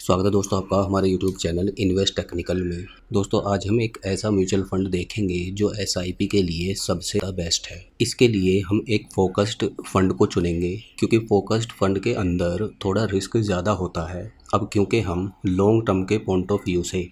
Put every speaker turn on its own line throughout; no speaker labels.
स्वागत है दोस्तों आपका हमारे यूट्यूब चैनल इन्वेस्ट टेक्निकल में। दोस्तों आज हम एक ऐसा म्यूचुअल फंड देखेंगे जो एसआईपी के लिए सबसे बेस्ट है। इसके लिए हम एक फोकस्ड फंड को चुनेंगे क्योंकि फोकस्ड फंड के अंदर थोड़ा रिस्क ज़्यादा होता है। अब क्योंकि हम लॉन्ग टर्म के पॉइंट ऑफ व्यू से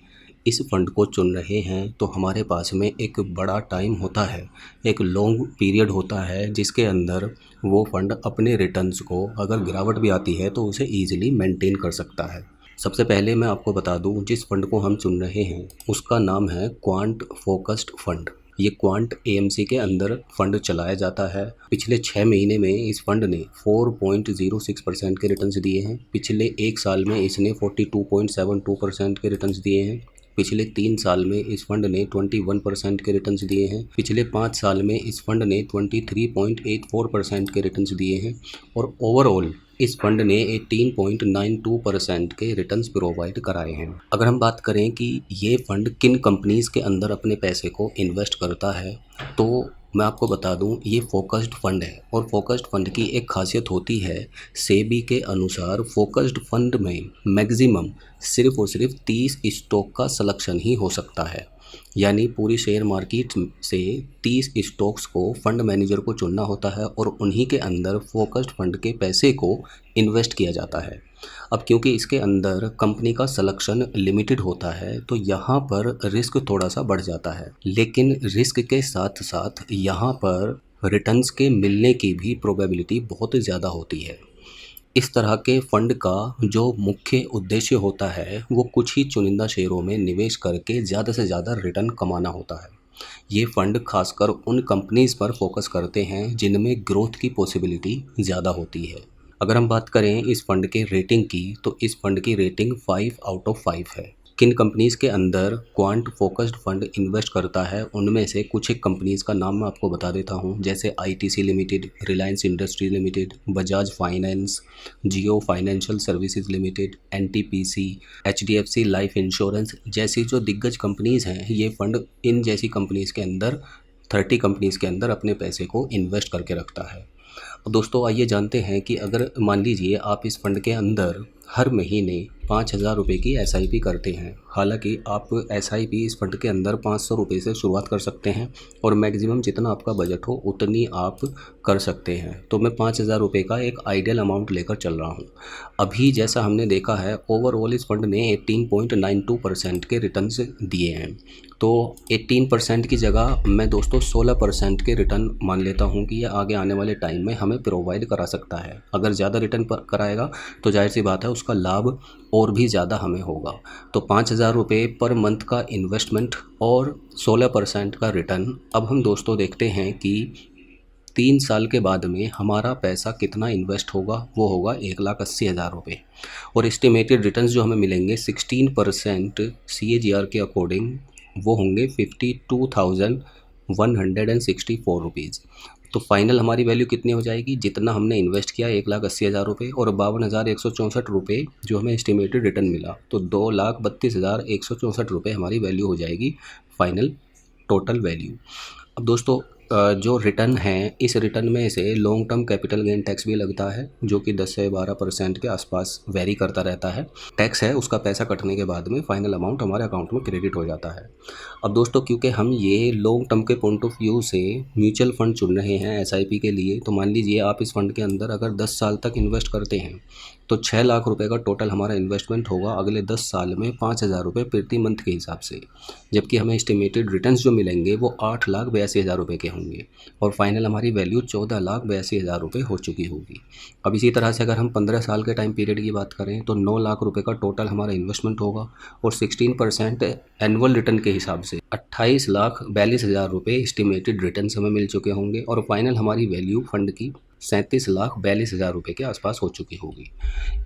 इस फंड को चुन रहे हैं तो हमारे पास में एक बड़ा टाइम होता है, एक लॉन्ग पीरियड होता है जिसके अंदर वो फंड अपने रिटर्न्स को अगर गिरावट भी आती है तो उसे ईजिली मेंटेन कर सकता है। सबसे पहले मैं आपको बता दूं जिस फंड को हम चुन रहे हैं उसका नाम है क्वांट फोकस्ड फंड। ये क्वांट एएमसी के अंदर फंड चलाया जाता है। पिछले 6 महीने में इस फंड ने 4.06% के रिटर्न्स दिए हैं। पिछले 1 साल में इसने 42.72% के रिटर्न्स दिए हैं। पिछले 3 साल में इस फंड ने 21% के रिटर्न्स दिए हैं। पिछले 5 साल में इस फंड ने 23.84% के रिटर्न्स दिए हैं और ओवरऑल इस फंड ने 18.92% के रिटर्न्स प्रोवाइड कराए हैं। अगर हम बात करें कि ये फंड किन कंपनीज़ के अंदर अपने पैसे को इन्वेस्ट करता है तो मैं आपको बता दूं ये फोकस्ड फंड है और फोकस्ड फंड की एक खासियत होती है, सेबी के अनुसार फोकस्ड फंड में मैक्सिमम सिर्फ और सिर्फ 30 स्टॉक का सिलेक्शन ही हो सकता है। यानी पूरी शेयर मार्केट से 30 स्टॉक्स को फंड मैनेजर को चुनना होता है और उन्हीं के अंदर फोकस्ड फंड के पैसे को इन्वेस्ट किया जाता है। अब क्योंकि इसके अंदर कंपनी का सिलेक्शन लिमिटेड होता है तो यहाँ पर रिस्क थोड़ा सा बढ़ जाता है, लेकिन रिस्क के साथ साथ यहाँ पर रिटर्न्स के मिलने की भी प्रोबेबिलिटी बहुत ज़्यादा होती है। इस तरह के फंड का जो मुख्य उद्देश्य होता है वो कुछ ही चुनिंदा शेयरों में निवेश करके ज़्यादा से ज़्यादा रिटर्न कमाना होता है। ये फंड खासकर उन कंपनीज़ पर फोकस करते हैं जिनमें ग्रोथ की पॉसिबिलिटी ज़्यादा होती है। अगर हम बात करें इस फंड के रेटिंग की तो इस फंड की रेटिंग 5 आउट ऑफ 5 है। किन कंपनीज़ के अंदर क्वांट फोकस्ड फंड इन्वेस्ट करता है उनमें से कुछ एक कंपनीज़ का नाम मैं आपको बता देता हूं, जैसे ITC limited, Reliance industry limited, Bajaj finance, Jio financial services limited, NTPC, HDFC life insurance जैसी जो दिग्गज कंपनीज़ हैं। ये फंड इन जैसी कंपनीज़ के अंदर 30 कंपनीज़ के अंदर अपने पैसे को इन्वेस्ट करके रखता है। अब दोस्तों आइए जानते हैं कि अगर मान लीजिए आप इस फंड के अंदर हर महीने 5,000 रुपये की एसआईपी करते हैं। हालांकि आप एसआईपी इस फंड के अंदर 500 रुपये से शुरुआत कर सकते हैं और मैक्सिमम जितना आपका बजट हो उतनी आप कर सकते हैं। तो मैं 5,000 रुपये का एक आइडियल अमाउंट लेकर चल रहा हूं। अभी जैसा हमने देखा है ओवरऑल इस फंड ने 18.92% के रिटर्न्स दिए हैं। तो 18% की जगह मैं दोस्तों 16% के रिटर्न मान लेता हूं कि यह आगे आने वाले टाइम में हमें प्रोवाइड करा सकता है। अगर ज़्यादा रिटर्न कराएगा तो जाहिर सी बात है उसका लाभ और भी ज़्यादा हमें होगा। तो 5,000 रुपये पर मंथ का इन्वेस्टमेंट और 16% का रिटर्न। अब हम दोस्तों देखते हैं कि 3 साल के बाद में हमारा पैसा कितना इन्वेस्ट होगा, वो होगा 1,80,000 रुपये और एस्टिमेटेड रिटर्न्स जो हमें मिलेंगे 16% CAGR के अकॉर्डिंग वो होंगे 52,164 रुपीज़। तो फाइनल हमारी वैल्यू कितनी हो जाएगी, जितना हमने इन्वेस्ट किया 1,80,000 रुपये और 52,164 रुपये जो हमें एस्टिमेटेड रिटर्न मिला, तो 2,32,164 रुपये हमारी वैल्यू हो जाएगी फाइनल टोटल वैल्यू। अब दोस्तों जो रिटर्न है इस रिटर्न में से long term capital gain tax भी लगता है जो कि 10 से 12% के आसपास वेरी करता रहता है। टैक्स है उसका पैसा कटने के बाद में फाइनल अमाउंट हमारे अकाउंट में क्रेडिट हो जाता है। अब दोस्तों क्योंकि हम ये लॉन्ग टर्म के पॉइंट ऑफ व्यू से म्यूचुअल फंड चुन रहे हैं एसआईपी के लिए, तो मान लीजिए आप इस फंड के अंदर अगर 10 साल तक इन्वेस्ट करते हैं तो 6 लाख रुपए का टोटल हमारा इन्वेस्टमेंट होगा अगले 10 साल में 5,000 रुपये प्रति मंथ के हिसाब से, जबकि हमें एस्टिमेटेड रिटर्न्स जो मिलेंगे वो 8,82,000 रुपये के होंगे और फाइनल हमारी वैल्यू 14,82,000 रुपये हो चुकी होगी। अब इसी तरह से अगर हम 15 साल के टाइम पीरियड की बात करें तो 9 लाख रुपये का टोटल हमारा इन्वेस्टमेंट होगा और 16% एनुअल रिटर्न के हिसाब से 28,42,000 रुपये एस्टिमेटेड रिटर्न्स हमें मिल चुके होंगे और फाइनल हमारी वैल्यू फंड की 37,42,000 रुपये के आसपास हो चुकी होगी।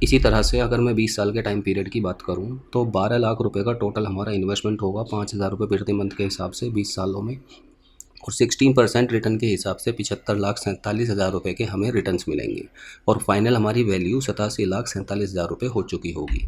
इसी तरह से अगर मैं 20 साल के टाइम पीरियड की बात करूं तो 12 लाख रुपए का टोटल हमारा इन्वेस्टमेंट होगा 5,000 रुपये प्रति मंथ के हिसाब से 20 सालों में और 16% रिटर्न के हिसाब से 75,47,000 रुपये के हमें रिटर्न्स मिलेंगे और फाइनल हमारी वैल्यू 87,47,000 रुपये हो चुकी होगी।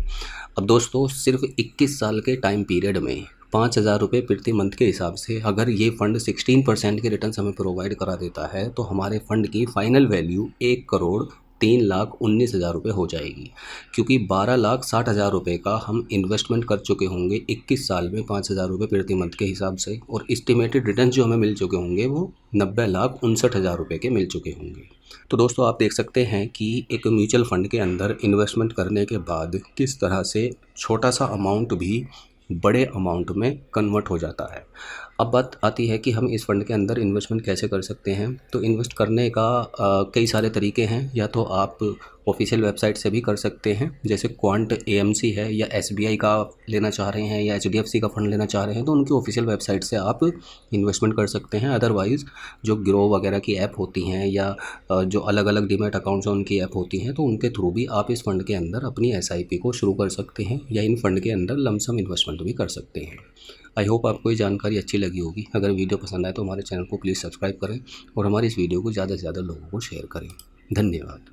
अब दोस्तों सिर्फ 21 साल के टाइम पीरियड में 5,000 रुपये प्रति मंथ के हिसाब से अगर ये फ़ंड 16% के रिटर्न्स हमें प्रोवाइड करा देता है तो हमारे फ़ंड की फ़ाइनल वैल्यू 1,30,00,00,000 3,19,000 रुपये हो जाएगी, क्योंकि 12,60,000 रुपये का हम इन्वेस्टमेंट कर चुके होंगे 21 साल में 5,000 रुपये प्रति मंथ के हिसाब से, और इस्टीमेटेड रिटर्न जो हमें मिल चुके होंगे वो 90,59,000 रुपये के मिल चुके होंगे। तो दोस्तों आप देख सकते हैं कि एक म्यूचुअल फ़ंड के अंदर इन्वेस्टमेंट करने के बाद किस तरह से छोटा सा अमाउंट भी बड़े अमाउंट में कन्वर्ट हो जाता है। अब बात आती है कि हम इस फ़ंड के अंदर इन्वेस्टमेंट कैसे कर सकते हैं। तो इन्वेस्ट करने का कई सारे तरीके हैं। या तो आप ऑफिशियल वेबसाइट से भी कर सकते हैं, जैसे क्वांट एएमसी है, या एसबीआई का लेना चाह रहे हैं या एचडीएफसी का फ़ंड लेना चाह रहे हैं तो उनकी ऑफिशियल वेबसाइट से आप इन्वेस्टमेंट कर सकते हैं। अदरवाइज़ जो ग्रो वगैरह की ऐप होती हैं या जो अलग अलग डीमैट अकाउंट्स हैं उनकी ऐप होती हैं, तो उनके थ्रू भी आप इस फ़ंड के अंदर अपनी एसआईपी को शुरू कर सकते हैं या इन फ़ंड के अंदर लमसम इन्वेस्टमेंट भी कर सकते हैं। आई होप आपको ये जानकारी अच्छी लगी होगी। अगर वीडियो पसंद आए तो हमारे चैनल को प्लीज़ सब्सक्राइब करें और हमारी इस वीडियो को ज़्यादा से ज़्यादा लोगों को शेयर करें। धन्यवाद।